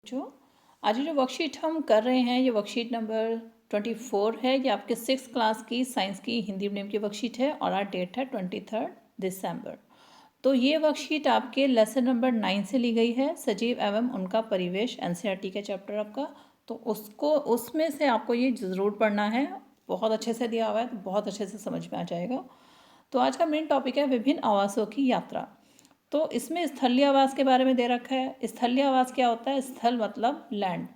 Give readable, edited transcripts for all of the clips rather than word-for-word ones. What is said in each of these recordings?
जो आज जो वर्कशीट हम कर रहे हैं ये वर्कशीट नंबर 24 है। ये आपके 6th क्लास की साइंस की हिंदी मीडियम की वर्कशीट है और आज डेट है 23 दिसंबर। तो ये वर्कशीट आपके लेसन नंबर 9 से ली गई है, सजीव एवं उनका परिवेश, एनसीईआरटी का चैप्टर आपका। तो उसमें से आपको ये ज़रूर पढ़ना है, बहुत अच्छे से दिया हुआ है तो बहुत अच्छे से समझ में आ जाएगा। तो आज का मेन टॉपिक है विभिन्न आवासों की यात्रा। तो इसमें स्थलीय आवास के बारे में दे रखा है। स्थलीय आवास क्या होता है? स्थल मतलब लैंड,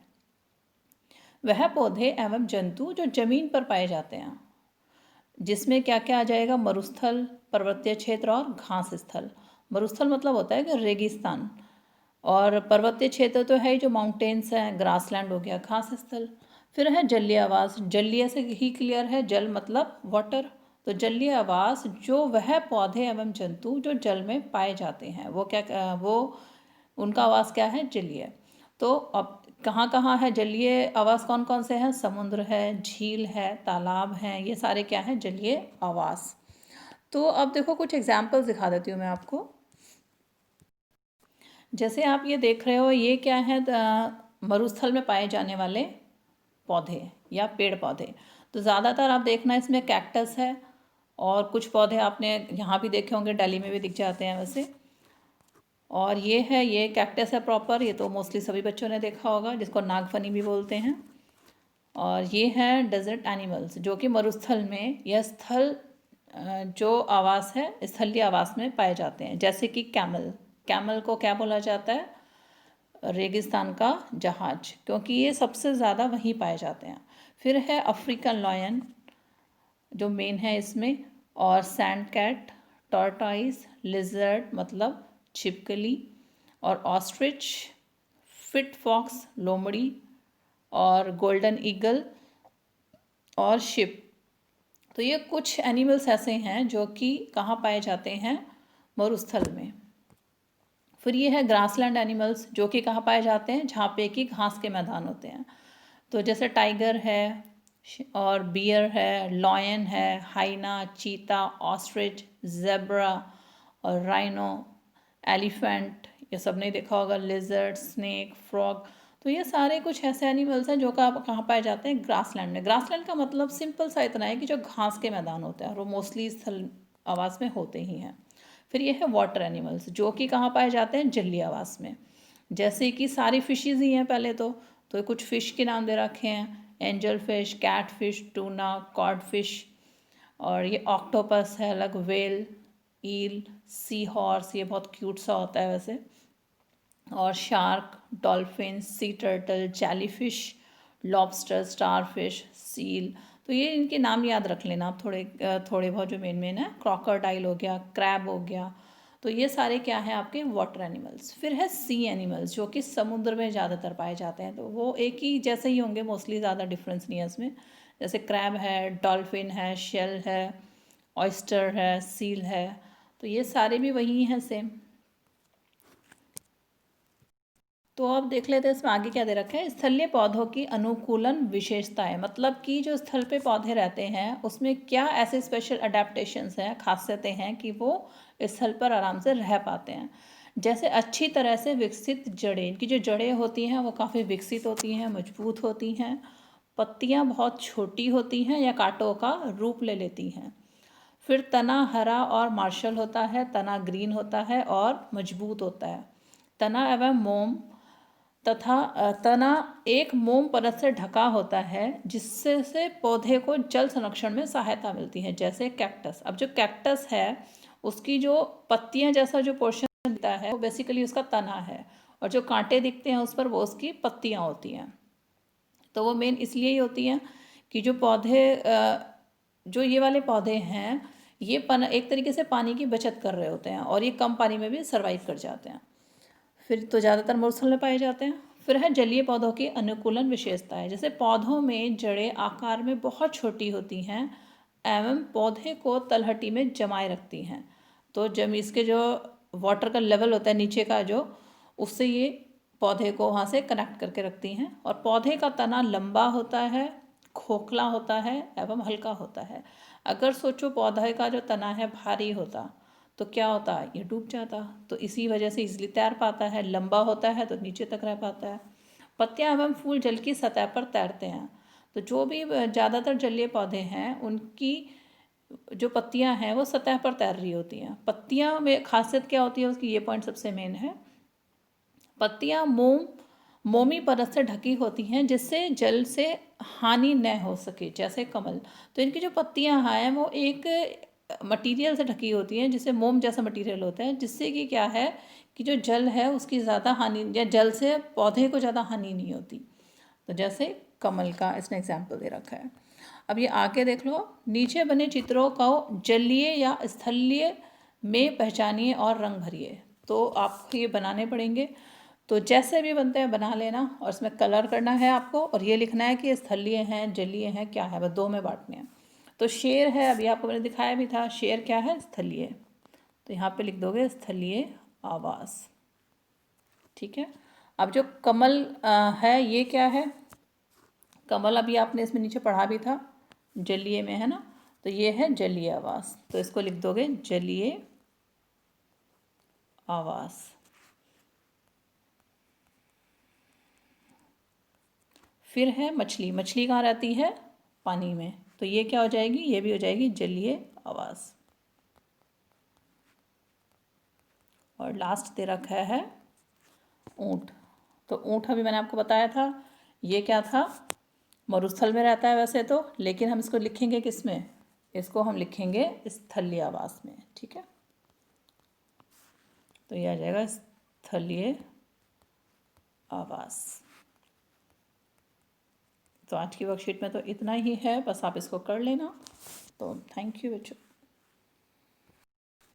वह पौधे एवं जंतु जो जमीन पर पाए जाते हैं, जिसमें क्या क्या आ जाएगा? मरुस्थल, पर्वतीय क्षेत्र और घास स्थल। मरुस्थल मतलब होता है कि रेगिस्तान, और पर्वतीय क्षेत्र तो है जो माउंटेन्स हैं, ग्रासलैंड हो गया। घास स्थल फिर है जलीय आवास। जलीय से ही क्लियर है, जल मतलब वाटर। तो जलीय आवास जो वह पौधे एवं जंतु जो जल में पाए जाते हैं वो क्या, वो उनका आवास क्या है? जलीय। तो अब कहाँ है जलीय आवास? कौन कौन से हैं? समुद्र है, झील है, तालाब हैं, ये सारे क्या हैं? जलीय आवास। तो अब देखो कुछ एग्जाम्पल्स दिखा देती हूँ मैं आपको। जैसे आप ये देख रहे हो, ये क्या है? मरुस्थल में पाए जाने वाले पौधे या पेड़ पौधे। तो ज़्यादातर आप देखना इसमें कैक्टस है, और कुछ पौधे आपने यहाँ भी देखे होंगे, दिल्ली में भी दिख जाते हैं वैसे। और ये कैक्टस है प्रॉपर, ये तो मोस्टली सभी बच्चों ने देखा होगा, जिसको नागफनी भी बोलते हैं। और ये है डेजर्ट एनिमल्स, जो कि मरुस्थल में या स्थल जो आवास है, स्थलीय आवास में पाए जाते हैं। जैसे कि कैमल, कैमल को क्या बोला जाता है? रेगिस्तान का जहाज, क्योंकि ये सबसे ज़्यादा वहीं पाए जाते हैं। फिर है अफ्रीकन लॉयन जो मेन है इसमें, और सैंड कैट, टॉर्टॉइस, लिजर्ड मतलब छिपकली, और ऑस्ट्रिच, फिट फॉक्स लोमड़ी, और गोल्डन ईगल और शिप। तो ये कुछ एनिमल्स ऐसे हैं जो कि कहाँ पाए जाते हैं? मरुस्थल में। फिर ये है ग्रासलैंड एनिमल्स, जो कि कहाँ पाए जाते हैं? जहाँ पे कि घास के मैदान होते हैं। तो जैसे टाइगर है, और बियर है, लॉयन है, हाइना, चीता, ऑस्ट्रिच, जेब्रा और राइनो, एलिफेंट, ये सब ने देखा होगा, लिजर्ड, स्नेक, फ्रॉग। तो ये सारे कुछ ऐसे एनिमल्स हैं जो कहाँ पाए जाते हैं? ग्रासलैंड में। ग्रासलैंड का मतलब सिंपल सा इतना है कि जो घास के मैदान होते हैं, और वो मोस्टली स्थल आवास में होते ही हैं। फिर ये है वाटर एनिमल्स, जो कि कहाँ पाए जाते हैं? जलीय आवास में। जैसे कि सारी फिशेज ही हैं पहले तो कुछ फ़िश के नाम दे रखे हैं, angel fish, cat fish, tuna, cod fish, और ये ऑक्टोपस है अलग, वेल, ईल, सी हॉर्स, ये बहुत क्यूट सा होता है वैसे, और shark, dolphin, sea turtle, jellyfish, lobster, starfish, seal. तो ये इनके नाम याद रख लेना आप, थोड़े बहुत जो मेन मेन है। क्रोकोडाइल हो गया, क्रैब हो गया। तो ये सारे क्या है आपके? Water animals. फिर है सी एनिमल्स, जो कि समुद्र में ज़्यादातर पाए जाते हैं। तो वो एक ही जैसे ही होंगे मोस्टली, ज़्यादा डिफरेंस नहीं है इसमें। जैसे क्रैब है, डॉल्फिन है, शेल है, ऑयस्टर है, सील है। तो ये सारे भी वही हैं सेम। तो अब देख लेते हैं इसमें आगे क्या दे रखा है। स्थलीय पौधों की अनुकूलन विशेषताएं, मतलब कि जो स्थल पे पौधे रहते हैं उसमें क्या ऐसे स्पेशल अडेप्टेशंस हैं, खासियतें हैं कि वो स्थल पर आराम से रह पाते हैं। जैसे अच्छी तरह से विकसित जड़ें, इनकी जो जड़ें होती हैं वो काफ़ी विकसित होती हैं, मजबूत होती हैं। पत्तियाँ बहुत छोटी होती हैं या कांटों का रूप ले लेती हैं। फिर तना हरा और मार्शल होता है, तना ग्रीन होता है और मजबूत होता है। तना एवं मोम तथा तना एक मोम परत से ढका होता है, जिससे से पौधे को जल संरक्षण में सहायता मिलती है। जैसे कैक्टस, अब जो कैक्टस है उसकी जो पत्तियां जैसा जो पोर्शन दिखता है वो बेसिकली उसका तना है, और जो कांटे दिखते हैं उस पर वो उसकी पत्तियां होती हैं। तो वो मेन इसलिए ही होती हैं कि जो पौधे जो ये वाले पौधे हैं ये एक तरीके से पानी की बचत कर रहे होते हैं, और ये कम पानी में भी सर्वाइव कर जाते हैं। फिर तो ज़्यादातर मरुस्थल में पाए जाते हैं। फिर है जलीय पौधों की अनुकूलन विशेषताएं, जैसे पौधों में जड़ें आकार में बहुत छोटी होती हैं एवं पौधे को तलहटी में जमाए रखती हैं। तो जब इसके जो वाटर का लेवल होता है नीचे का जो, उससे ये पौधे को वहाँ से कनेक्ट करके रखती हैं। और पौधे का तना लंबा होता है, खोखला होता है एवं हल्का होता है। अगर सोचो पौधे का जो तना है भारी होता तो क्या होता? ये डूब जाता। तो इसी वजह से इसलिए तैर पाता है, लंबा होता है तो नीचे तक रह पाता है। पत्तियां एवं फूल जल की सतह पर तैरते हैं। तो जो भी ज़्यादातर जलीय पौधे हैं उनकी जो पत्तियां हैं वो सतह पर तैर रही होती हैं। पत्तियां में खासियत क्या होती है उसकी, ये पॉइंट सबसे मेन है। पत्तियां मोमी परत से ढकी होती हैं जिससे जल से हानि न हो सके, जैसे कमल। तो इनकी जो पत्तियां हैं वो एक मटेरियल से ढकी होती हैं, जिससे मोम जैसा मटेरियल होता है, जिससे कि क्या है कि जो जल है उसकी ज़्यादा हानि, या जल से पौधे को ज़्यादा हानि नहीं होती। तो जैसे कमल का इसने एग्जाम्पल दे रखा है। अब ये आगे देख लो, नीचे बने चित्रों को जलीय या स्थलीय में पहचानिए और रंग भरिए। तो आपको ये बनाने पड़ेंगे, तो जैसे भी बनते हैं बना लेना, और इसमें कलर करना है आपको, और ये लिखना है कि स्थलीय हैं जलीय हैं क्या है, बस दो में बांटने हैं। तो शेर है, अभी आपको मैंने दिखाया भी था, शेर क्या है, स्थलीय। तो यहाँ पे लिख दोगे स्थलीय आवास। ठीक है। अब जो कमल है ये क्या है, कमल अभी आपने इसमें नीचे पढ़ा भी था, जलीय में है ना, तो ये है जलीय आवास। तो इसको लिख दोगे जलीय आवास। फिर है मछली, मछली कहाँ रहती है, पानी में, तो ये क्या हो जाएगी, ये भी हो जाएगी जलीय आवास। और लास्ट दे रखा है ऊंट। तो ऊंट अभी मैंने आपको बताया था, ये क्या था, मरुस्थल में रहता है वैसे तो, लेकिन हम इसको लिखेंगे किस में, इसको हम लिखेंगे स्थलीय आवास में। ठीक है, तो ये आ जाएगा स्थलीय आवास। तो आज की वर्कशीट में तो इतना ही है, बस आप इसको कर लेना। तो थैंक यू बच्चों।